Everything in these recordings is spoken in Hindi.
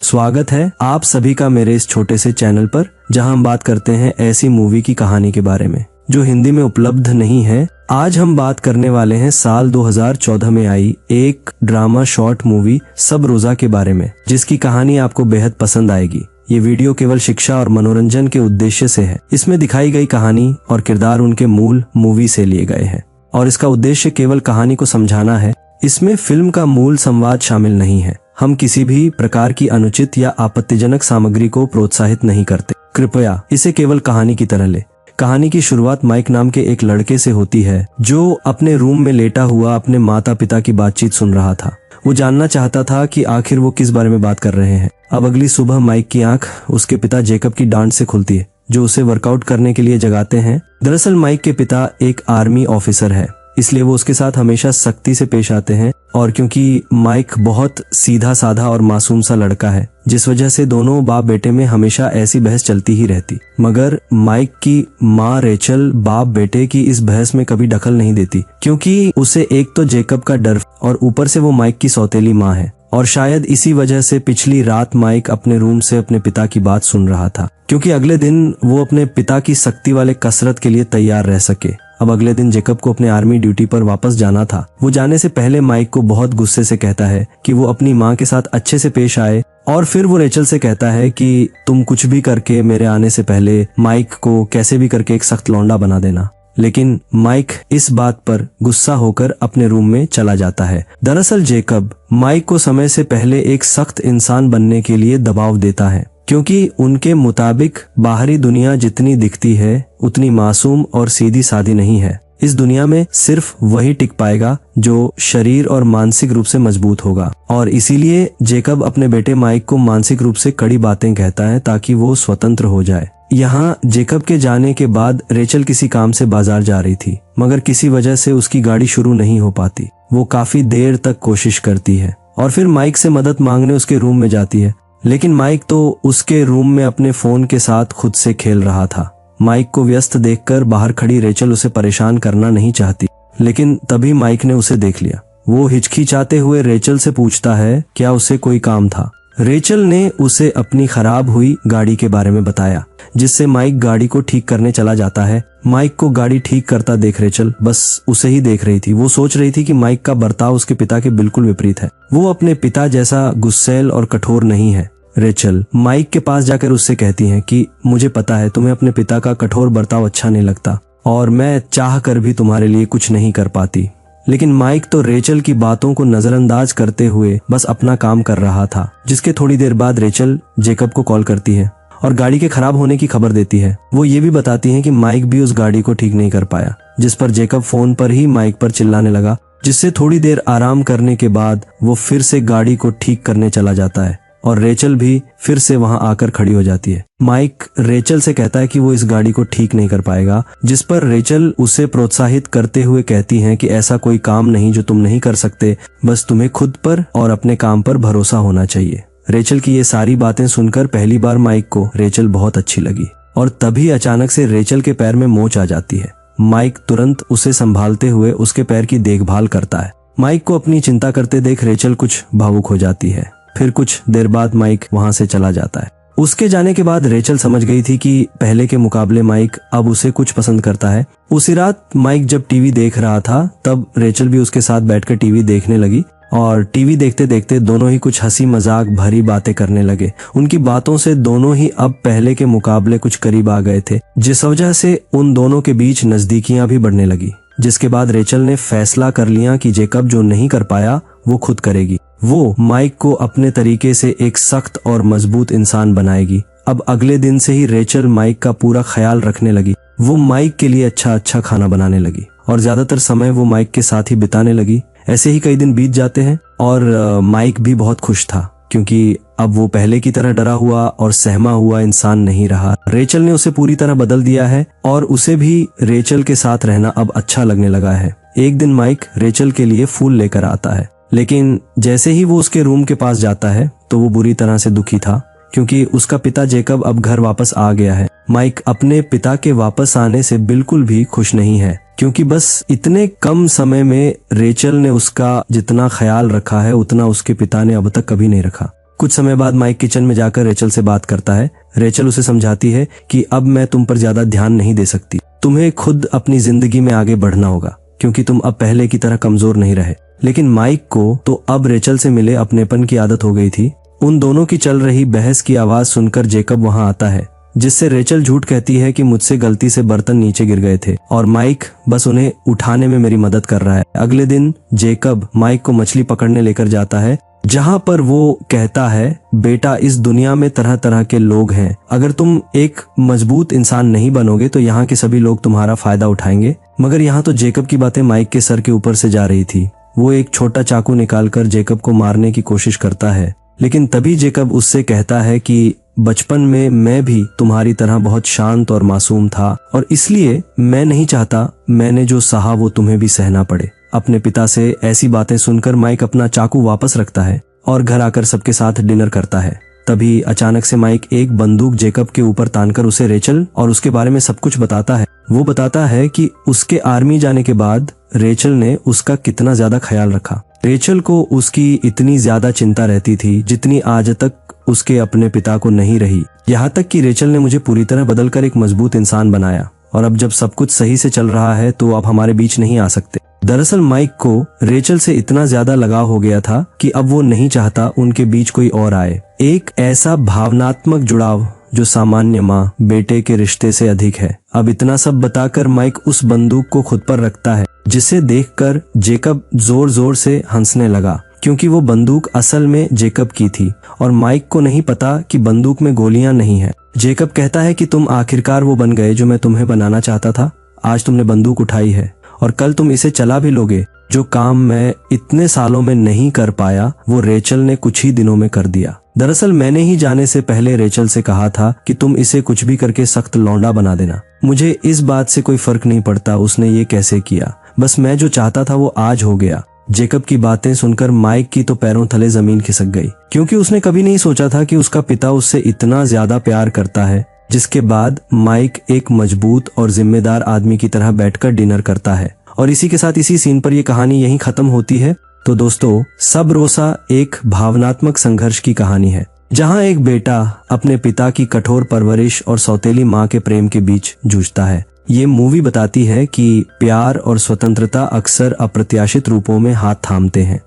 स्वागत है आप सभी का मेरे इस छोटे से चैनल पर, जहां हम बात करते हैं ऐसी मूवी की कहानी के बारे में जो हिंदी में उपलब्ध नहीं है। आज हम बात करने वाले हैं साल 2014 में आई एक ड्रामा शॉर्ट मूवी सब रोजा के बारे में, जिसकी कहानी आपको बेहद पसंद आएगी। ये वीडियो केवल शिक्षा और मनोरंजन के उद्देश्य से है। इसमें दिखाई गई कहानी और किरदार उनके मूल मूवी से लिए गए हैं और इसका उद्देश्य केवल कहानी को समझाना है। इसमें फिल्म का मूल संवाद शामिल नहीं है। हम किसी भी प्रकार की अनुचित या आपत्तिजनक सामग्री को प्रोत्साहित नहीं करते। कृपया इसे केवल कहानी की तरह ले। कहानी की शुरुआत माइक नाम के एक लड़के से होती है जो अपने रूम में लेटा हुआ अपने माता पिता की बातचीत सुन रहा था। वो जानना चाहता था कि आखिर वो किस बारे में बात कर रहे हैं। अब अगली सुबह माइक की आंख उसके पिता जेकब की डांट से खुलती है, जो उसे वर्कआउट करने के लिए जगाते हैं। दरअसल माइक के पिता एक आर्मी ऑफिसर है, इसलिए वो उसके साथ हमेशा सख्ती से पेश आते हैं। और क्योंकि माइक बहुत सीधा साधा और मासूम सा लड़का है, जिस वजह से दोनों बाप बेटे में हमेशा ऐसी बहस चलती ही रहती। मगर माइक की माँ रेचल बाप बेटे की इस बहस में कभी दखल नहीं देती, क्योंकि उसे एक तो जेकब का डर और ऊपर से वो माइक की सौतेली माँ है। और शायद इसी वजह से पिछली रात माइक अपने रूम से अपने पिता की बात सुन रहा था, क्योंकि अगले दिन वो अपने पिता की सख्ती वाले कसरत के लिए तैयार रह सके। अब अगले दिन जेकब को अपने आर्मी ड्यूटी पर वापस जाना था। वो जाने से पहले माइक को बहुत गुस्से से कहता है कि वो अपनी माँ के साथ अच्छे से पेश आए, और फिर वो रेचल से कहता है कि तुम कुछ भी करके मेरे आने से पहले माइक को कैसे भी करके एक सख्त लौंडा बना देना। लेकिन माइक इस बात पर गुस्सा होकर अपने रूम में चला जाता है। दरअसल जेकब माइक को समय से पहले एक सख्त इंसान बनने के लिए दबाव देता है, क्योंकि उनके मुताबिक बाहरी दुनिया जितनी दिखती है उतनी मासूम और सीधी सादी नहीं है। इस दुनिया में सिर्फ वही टिक पाएगा जो शरीर और मानसिक रूप से मजबूत होगा। और इसीलिए जेकब अपने बेटे माइक को मानसिक रूप से कड़ी बातें कहता है ताकि वो स्वतंत्र हो जाए। यहाँ जेकब के जाने के बाद रेचल किसी काम से बाजार जा रही थी, मगर किसी वजह से उसकी गाड़ी शुरू नहीं हो पाती। वो काफी देर तक कोशिश करती है और फिर माइक से मदद मांगने उसके रूम में जाती है, लेकिन माइक तो उसके रूम में अपने फोन के साथ खुद से खेल रहा था। माइक को व्यस्त देखकर बाहर खड़ी रेचल उसे परेशान करना नहीं चाहती, लेकिन तभी माइक ने उसे देख लिया। वो हिचकिचाते हुए रेचल से पूछता है क्या उसे कोई काम था। रेचल ने उसे अपनी खराब हुई गाड़ी के बारे में बताया, जिससे माइक गाड़ी को ठीक करने चला जाता है। माइक को गाड़ी ठीक करता देख रेचल बस उसे ही देख रही थी। वो सोच रही थी कि माइक का बर्ताव उसके पिता के बिल्कुल विपरीत है। वो अपने पिता जैसा गुस्सैल और कठोर नहीं है। रेचल माइक के पास जाकर उससे कहती है कि मुझे पता है तुम्हें अपने पिता का कठोर बर्ताव अच्छा नहीं लगता और मैं चाह कर भी तुम्हारे लिए कुछ नहीं कर पाती। लेकिन माइक तो रेचल की बातों को नजरअंदाज करते हुए बस अपना काम कर रहा था। जिसके थोड़ी देर बाद रेचल जेकब को कॉल करती है और गाड़ी के खराब होने की खबर देती है। वो ये भी बताती है कि माइक भी उस गाड़ी को ठीक नहीं कर पाया, जिस पर जेकब फोन पर ही माइक पर चिल्लाने लगा, जिससे थोड़ी देर आराम करने के बाद वो फिर से गाड़ी को ठीक करने चला जाता है और रेचल भी फिर से वहां आकर खड़ी हो जाती है। माइक रेचल से कहता है कि वो इस गाड़ी को ठीक नहीं कर पाएगा, जिस पर रेचल उसे प्रोत्साहित करते हुए कहती हैं कि ऐसा कोई काम नहीं जो तुम नहीं कर सकते, बस तुम्हें खुद पर और अपने काम पर भरोसा होना चाहिए। रेचल की ये सारी बातें सुनकर पहली बार माइक को रेचल बहुत अच्छी लगी और तभी अचानक से रेचल के पैर में मोच आ जाती है। माइक तुरंत उसे संभालते हुए उसके पैर की देखभाल करता है। माइक को अपनी चिंता करते देख रेचल कुछ भावुक हो जाती है। फिर कुछ देर बाद माइक वहां से चला जाता है। उसके जाने के बाद रेचल समझ गई थी कि पहले के मुकाबले माइक अब उसे कुछ पसंद करता है। उसी रात माइक जब टीवी देख रहा था तब रेचल भी उसके साथ बैठकर टीवी देखने लगी और टीवी देखते देखते दोनों ही कुछ हंसी मजाक भरी बातें करने लगे। उनकी बातों से दोनों ही अब पहले के मुकाबले कुछ करीब आ गए थे, जिस वजह से उन दोनों के बीच नजदीकियां भी बढ़ने लगी। जिसके बाद रेचल ने फैसला कर लिया कि जेकब जो नहीं कर पाया वो खुद करेगी। वो माइक को अपने तरीके से एक सख्त और मजबूत इंसान बनाएगी। अब अगले दिन से ही रेचल माइक का पूरा ख्याल रखने लगी। वो माइक के लिए अच्छा खाना बनाने लगी और ज्यादातर समय वो माइक के साथ ही बिताने लगी। ऐसे ही कई दिन बीत जाते हैं और माइक भी बहुत खुश था, क्योंकि अब वो पहले की तरह डरा हुआ और सहमा हुआ इंसान नहीं रहा। रेचल ने उसे पूरी तरह बदल दिया है और उसे भी रेचल के साथ रहना अब अच्छा लगने लगा है। एक दिन माइक रेचल के लिए फूल लेकर आता है, लेकिन जैसे ही वो उसके रूम के पास जाता है तो वो बुरी तरह से दुखी था, क्योंकि उसका पिता जेकब अब घर वापस आ गया है। माइक अपने पिता के वापस आने से बिल्कुल भी खुश नहीं है, क्योंकि बस इतने कम समय में रेचल ने उसका जितना ख्याल रखा है उतना उसके पिता ने अब तक कभी नहीं रखा। कुछ समय बाद माइक किचन में जाकर रेचल से बात करता है। रेचल उसे समझाती है कि अब मैं तुम पर ज्यादा ध्यान नहीं दे सकती, तुम्हें खुद अपनी जिंदगी में आगे बढ़ना होगा क्योंकि तुम अब पहले की तरह कमजोर नहीं रहे। लेकिन माइक को तो अब रेचल से मिले अपनेपन की आदत हो गई थी। उन दोनों की चल रही बहस की आवाज सुनकर जेकब वहां आता है, जिससे रेचल झूठ कहती है कि मुझसे गलती से बर्तन नीचे गिर गए थे और माइक बस उन्हें उठाने में मेरी मदद कर रहा है। अगले दिन जेकब माइक को मछली पकड़ने लेकर जाता है, जहां पर वो कहता है, बेटा इस दुनिया में तरह तरह के लोग हैं, अगर तुम एक मजबूत इंसान नहीं बनोगे तो यहाँ के सभी लोग तुम्हारा फायदा उठाएंगे। मगर यहाँ तो जेकब की बातें माइक के सर के ऊपर से जा रही थी। वो एक छोटा चाकू निकालकर जेकब को मारने की कोशिश करता है, लेकिन तभी जेकब उससे कहता है कि बचपन में मैं भी तुम्हारी तरह बहुत शांत और मासूम था और इसलिए मैं नहीं चाहता मैंने जो सहा वो तुम्हें भी सहना पड़े। अपने पिता से ऐसी बातें सुनकर माइक अपना चाकू वापस रखता है और घर आकर सबके साथ डिनर करता है। तभी अचानक से माइक एक बंदूक जेकब के ऊपर तानकर उसे रेचल और उसके बारे में सब कुछ बताता है। वो बताता है कि उसके आर्मी जाने के बाद रेचल ने उसका कितना ज्यादा ख्याल रखा। रेचल को उसकी इतनी ज्यादा चिंता रहती थी जितनी आज तक उसके अपने पिता को नहीं रही। यहाँ तक कि रेचल ने मुझे पूरी तरह बदलकर एक मजबूत इंसान बनाया और अब जब सब कुछ सही से चल रहा है तो आप हमारे बीच नहीं आ सकते। दरअसल माइक को रेचल से इतना ज्यादा लगाव हो गया था कि अब वो नहीं चाहता उनके बीच कोई और आए। एक ऐसा भावनात्मक जुड़ाव जो सामान्य माँ बेटे के रिश्ते से अधिक है। अब इतना सब बताकर माइक उस बंदूक को खुद पर रखता है, जिसे देखकर जेकब जोर जोर से हंसने लगा क्योंकि वो बंदूक असल में जेकब की थी और माइक को नहीं पता कि बंदूक में गोलियां नहीं है। जेकब कहता है कि तुम आखिरकार वो बन गए जो मैं तुम्हें बनाना चाहता था। आज तुमने बंदूक उठाई है और कल तुम इसे चला भी लोगे। जो काम मैं इतने सालों में नहीं कर पाया वो रेचल ने कुछ ही दिनों में कर दिया। दरअसल मैंने ही जाने से पहले रेचल से कहा था कि तुम इसे कुछ भी करके सख्त लौंडा बना देना। मुझे इस बात से कोई फर्क नहीं पड़ता उसने ये कैसे किया, बस मैं जो चाहता था वो आज हो गया। जेकब की बातें सुनकर माइक की तो पैरों तले जमीन खिसक गई क्योंकि उसने कभी नहीं सोचा था कि उसका पिता उससे इतना ज्यादा प्यार करता है। जिसके बाद माइक एक मजबूत और जिम्मेदार आदमी की तरह बैठकर डिनर करता है और इसी के साथ इसी सीन पर यह कहानी यहीं खत्म होती है। तो दोस्तों, सब रोसा एक भावनात्मक संघर्ष की कहानी है जहां एक बेटा अपने पिता की कठोर परवरिश और सौतेली माँ के प्रेम के बीच जूझता है। ये मूवी बताती है कि प्यार और स्वतंत्रता अक्सर अप्रत्याशित रूपों में हाथ थामते हैं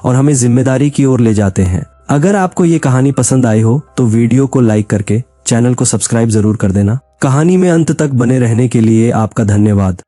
और हमें जिम्मेदारी की ओर ले जाते हैं। अगर आपको ये कहानी पसंद आई हो तो वीडियो को लाइक करके चैनल को सब्सक्राइब जरूर कर देना। कहानी में अंत तक बने रहने के लिए आपका धन्यवाद।